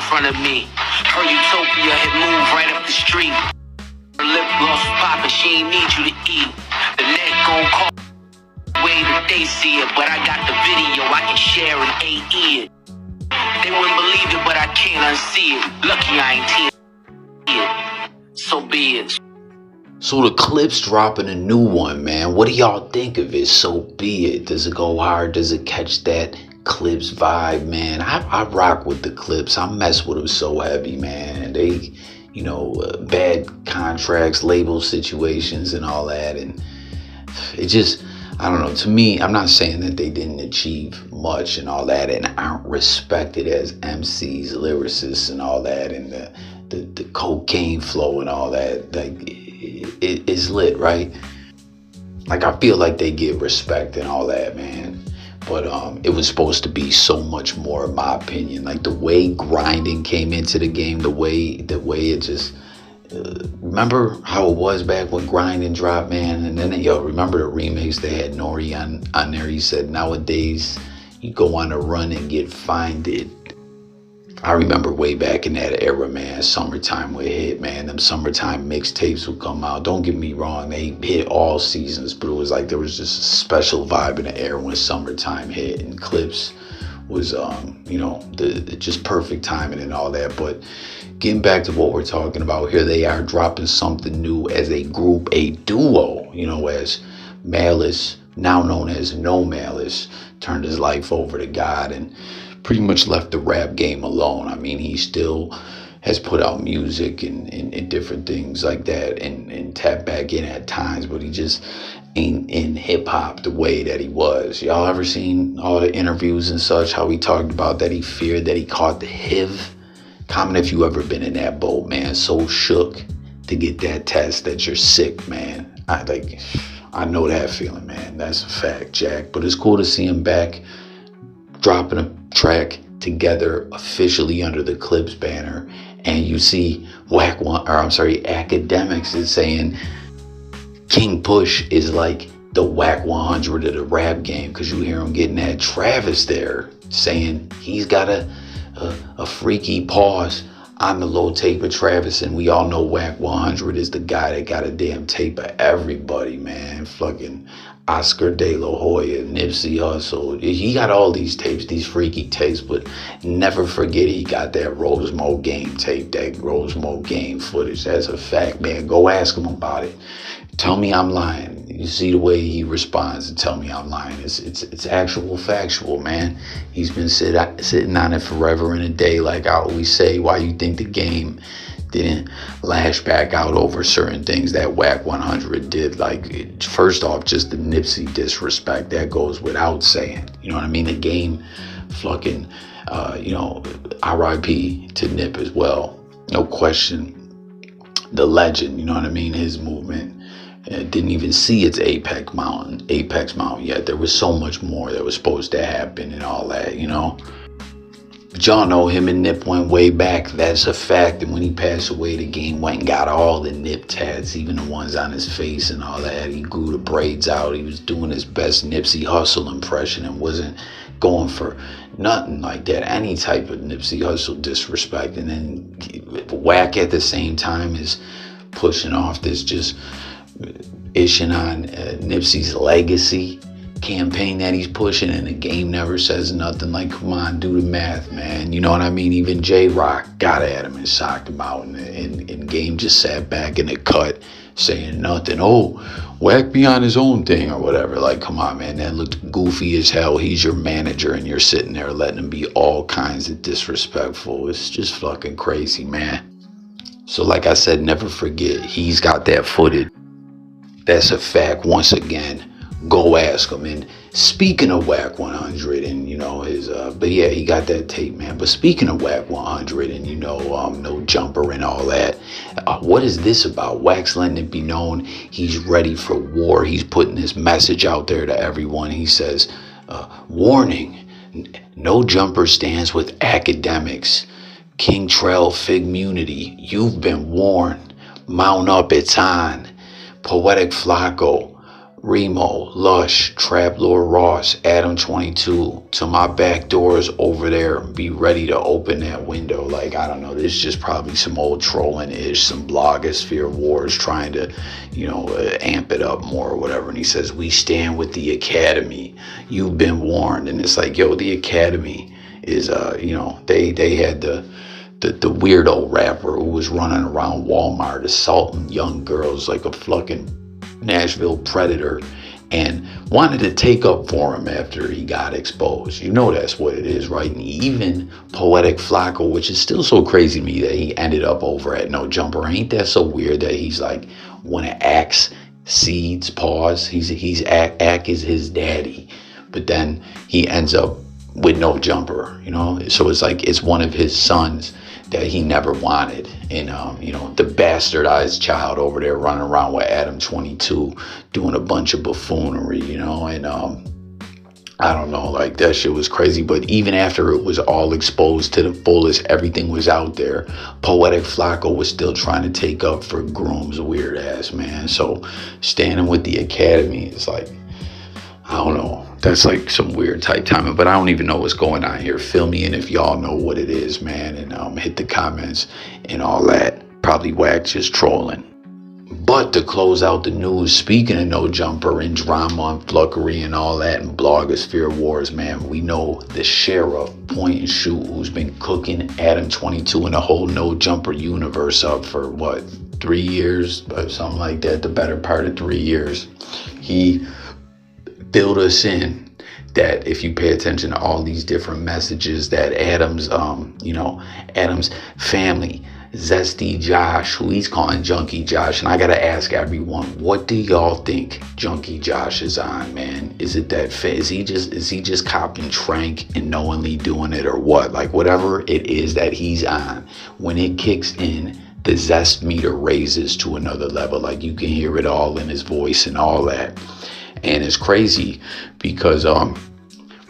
front of me. Her utopia had moved right up the street. Her lip gloss was poppin', she ain't need you to eat. The net gon' call the way that they see it, but I got the video, I can share in AE it. They wouldn't believe it, but I can't unsee it. Lucky I ain't it. So be it. So the Clipse dropping a new one, man. What do y'all think of it? So be it. Does it go hard? Does it catch that Clipse vibe, man? I rock with the Clipse. I mess with them so heavy, man. They, bad contracts, label situations and all that. And it just, I don't know. To me, I'm not saying that they didn't achieve much and all that and aren't respected as MCs, lyricists and all that, and the cocaine flow and all that. Like, it's lit, right? Like, I feel like they get respect and all that, man. But it was supposed to be so much more, in my opinion. Like, the way grinding came into the game, the way it just... remember how it was back when grinding dropped, man? And then, remember the remix they had Nori on there? He said, nowadays, you go on a run and get finded. I remember way back in that era, man, summertime would hit, man. Them summertime mixtapes would come out. Don't get me wrong, they hit all seasons, but it was like there was just a special vibe in the air when summertime hit, and Clipse was, the just perfect timing and all that. But getting back to what we're talking about, here they are dropping something new as a group, a duo, as Malice, now known as No Malice, turned his life over to God and pretty much left the rap game alone. I mean, he still has put out music and different things like that and tap back in at times, but he just ain't in hip hop the way that he was. Y'all ever seen all the interviews and such, how he talked about that he feared that he caught the HIV? Comment if you ever been in that boat, man. So shook to get that test that you're sick, man. I know that feeling, man. That's a fact, Jack. But it's cool to see him back dropping a track together officially under the Clipse banner. And you see Academics is saying King Push is like the Wack100 of the rap game, because you hear him getting that Travis there saying he's got a freaky pause on the low tape of Travis, and we all know Wack100 is the guy that got a damn tape of everybody, man. Fucking Oscar De La Hoya, Nipsey Hussle. He got all these tapes, these freaky tapes, but never forget he got that Rosemo game tape, that Rosemo game footage. That's a fact, man. Go ask him about it. Tell me I'm lying. You see the way he responds and tell me I'm lying. It's actual factual, man. He's been sitting on it forever and a day. Like I always say, why you think the game didn't lash back out over certain things that Wack100 did? Like, first off, just the Nipsey disrespect, that goes without saying. You know what I mean? The game fucking, RIP to Nip as well. No question. The legend, you know what I mean? His movement. It didn't even see its apex mountain yet. There was so much more that was supposed to happen and all that, But y'all know him and Nip went way back. That's a fact. And when he passed away, the game went and got all the Nip tats, even the ones on his face and all that. He grew the braids out. He was doing his best Nipsey Hussle impression and wasn't going for nothing like that. Any type of Nipsey Hussle disrespect. And then Wack at the same time is pushing off this just ishing on Nipsey's legacy campaign that he's pushing, and the game never says nothing. Like, come on, do the math, man. You know what I mean? Even J-Rock got at him and socked him out, and game just sat back in the cut saying nothing. Oh, Wack be on his own thing or whatever. Like, come on, man. That looked goofy as hell. He's your manager and you're sitting there letting him be all kinds of disrespectful. It's just fucking crazy, man. So like I said, never forget, he's got that footage. That's a fact. Once again, go ask him. And speaking of Wack100 and his but yeah, he got that tape, man. But speaking of Wack100 and No Jumper and all that, what is this about? Wack's letting it be known he's ready for war. He's putting this message out there to everyone. He says, warning, No Jumper stands with academics. King Trail Figmunity, you've been warned. Mount up, it's on. Poetic Flacco, Remo, Lush, Trap Lord Ross, Adam 22 to my back doors over there. Be ready to open that window. Like, I don't know, this is just probably some old trolling-ish, some blogosphere wars trying to, amp it up more or whatever. And he says, we stand with the Academy. You've been warned. And it's like, yo, the Academy is, they had the weirdo rapper who was running around Walmart assaulting young girls like a fucking Nashville predator and wanted to take up for him after he got exposed. That's what it is, right? And even Poetic Flacco, which is still so crazy to me that he ended up over at No Jumper. Ain't that so weird that he's like one of Ack's seeds, pause. Ack is his daddy, but then he ends up with No Jumper, So it's like it's one of his sons that he never wanted. And, the bastardized child over there running around with Adam 22 doing a bunch of buffoonery, and I don't know, like that shit was crazy. But even after it was all exposed to the fullest, everything was out there, Poetic Flacco was still trying to take up for Groom's weird ass, man. So standing with the Academy is like, I don't know. That's like some weird type timing, but I don't even know what's going on here. Fill me in if y'all know what it is, man, and hit the comments and all that. Probably Wack just trolling. But to close out the news, speaking of No Jumper and drama and flunkery and all that and blogosphere wars, man, we know the sheriff, point and shoot, who's been cooking Adam 22 and the whole No Jumper universe up for 3 years, something like that, the better part of 3 years. He build us in that if you pay attention to all these different messages that Adam's family, Zesty Josh, who he's calling Junkie Josh, and I gotta ask everyone, what do y'all think Junkie Josh is on, man? Is it that is he just copping trank and knowingly doing it, or what? Like, whatever it is that he's on, when it kicks in, the zest meter raises to another level. Like, you can hear it all in his voice and all that. And it's crazy because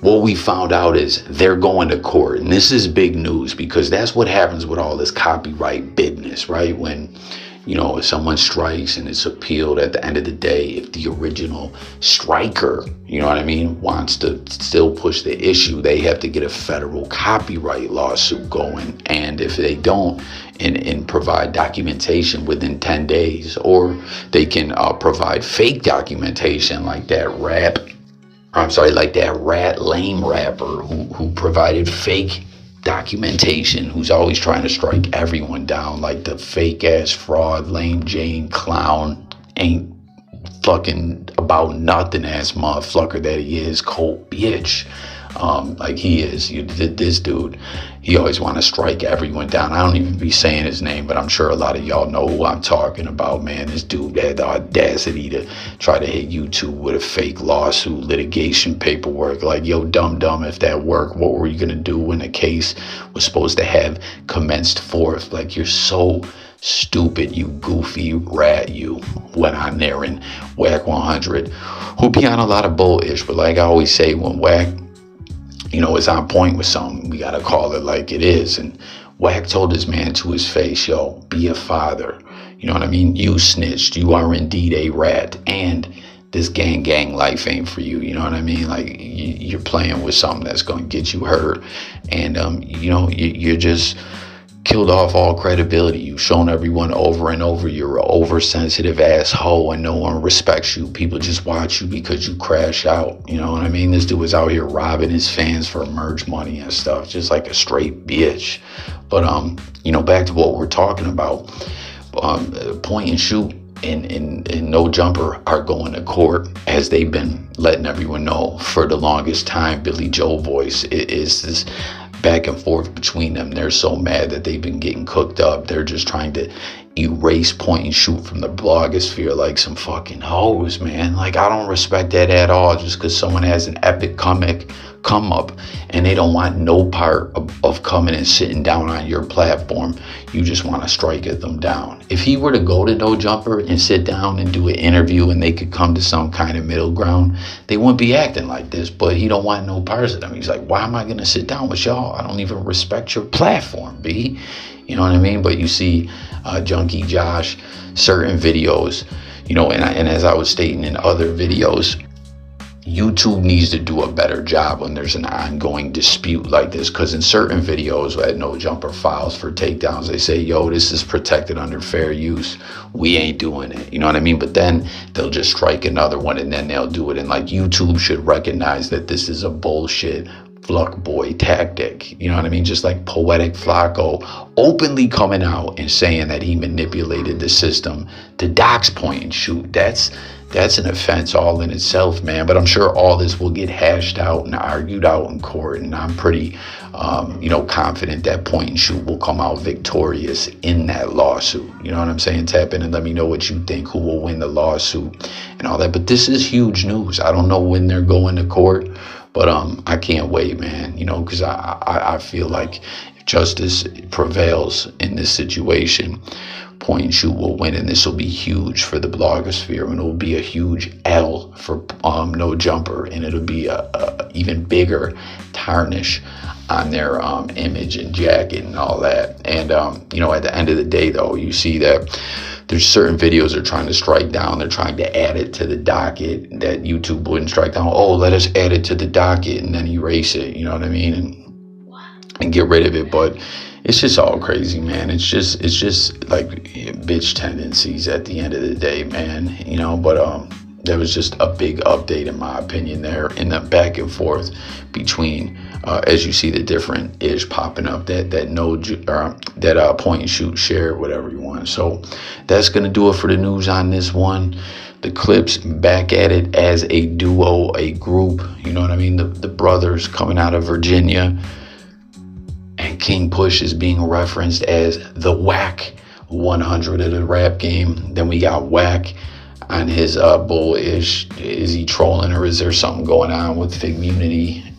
what we found out is they're going to court. And this is big news because that's what happens with all this copyright business, right? When, if someone strikes and it's appealed, at the end of the day, if the original striker, wants to still push the issue, they have to get a federal copyright lawsuit going. And if they don't, and provide documentation within 10 days, or they can provide fake documentation like that lame rapper who provided fake documentation, who's always trying to strike everyone down, like the fake ass fraud, lame Jane clown, ain't fucking about nothing ass motherfucker that he is, cold bitch. Like he is, this dude, he always want to strike everyone down. I don't even be saying his name, but I'm sure a lot of y'all know who I'm talking about, man. This dude had the audacity to try to hit YouTube with a fake lawsuit, litigation paperwork. Like, yo, dumb, if that worked, what were you gonna do when the case was supposed to have commenced forth? Like, you're so stupid, you goofy rat. You went on there and Wack100, who be on a lot of bullish, but like I always say, when Wack is on point with something, we gotta call it like it is. And Wack told his man to his face, yo, be a father. You know what I mean? You snitched. You are indeed a rat. And this gang life ain't for you. You know what I mean? Like, you're playing with something that's gonna get you hurt. And, you're just killed off all credibility. You've shown everyone over and over you're an oversensitive asshole and no one respects you. People just watch you because you crash out. You know what I mean? This dude was out here robbing his fans for merch money and stuff, just like a straight bitch. But back to what we're talking about. Point and shoot and No Jumper are going to court, as they've been letting everyone know for the longest time. Billy Joe voice is this back and forth between them. They're so mad that they've been getting cooked up. They're just trying to erase point and shoot from the blogosphere like some fucking hoes, man. Like, I don't respect that at all. Just because someone has an epic come up and they don't want no part of coming and sitting down on your platform, you just want to strike at them down. If he were to go to No Jumper and sit down and do an interview and they could come to some kind of middle ground, they wouldn't be acting like this. But he don't want no parts of them. He's like, why am I gonna sit down with y'all? I don't even respect your platform, B. You know what I mean? But you see Junkie Josh, certain videos, You know, and as I was stating in other videos, YouTube needs to do a better job when there's an ongoing dispute like this, because in certain videos at No Jumper files for takedowns, they say, yo, this is protected under fair use, we ain't doing it, you know what I mean? But then they'll just strike another one and then they'll do it. And like, YouTube should recognize that this is a bullshit Fluck Boy tactic, you know what I mean? Just like Poetic Flacco openly coming out and saying that he manipulated the system to dox point and shoot. That's an offense all in itself, man. But I'm sure all this will get hashed out and argued out in court, and I'm pretty confident that point and shoot will come out victorious in that lawsuit. You know what I'm saying? Tap in and let me know what you think, who will win the lawsuit and all that. But this is huge news. I don't know when they're going to court, but I can't wait, man, you know, because I feel like if justice prevails in this situation, point and shoot will win, and this will be huge for the blogosphere, and it will be a huge L for No Jumper, and it'll be a even bigger tarnish on their image and jacket and all that. And at the end of the day, though, you see that there's certain videos they're trying to strike down. They're trying to add it to the docket that YouTube wouldn't strike down. Oh, let us add it to the docket and then erase it, you know what I mean, and get rid of it. But it's just all crazy, man. It's just like bitch tendencies at the end of the day, man. You know, but there was just a big update, in my opinion, there in the back and forth between, as you see the different ish popping up that point and shoot, share, whatever you want. So that's gonna do it for the news on this one. The Clipse back at it as a duo, a group. You know what I mean? The brothers coming out of Virginia. And King Push is being referenced as the Wack100 of the rap game. Then we got Wack on his bullish. Is he trolling, or is there something going on with Figmunity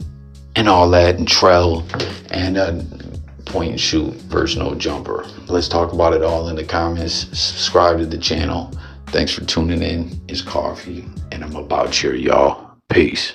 and all that, and Trell and point and shoot versus No Jumper? Let's talk about it all in the comments. Subscribe to the channel. Thanks for tuning in. It's Coffee, and I'm about here, y'all. Peace.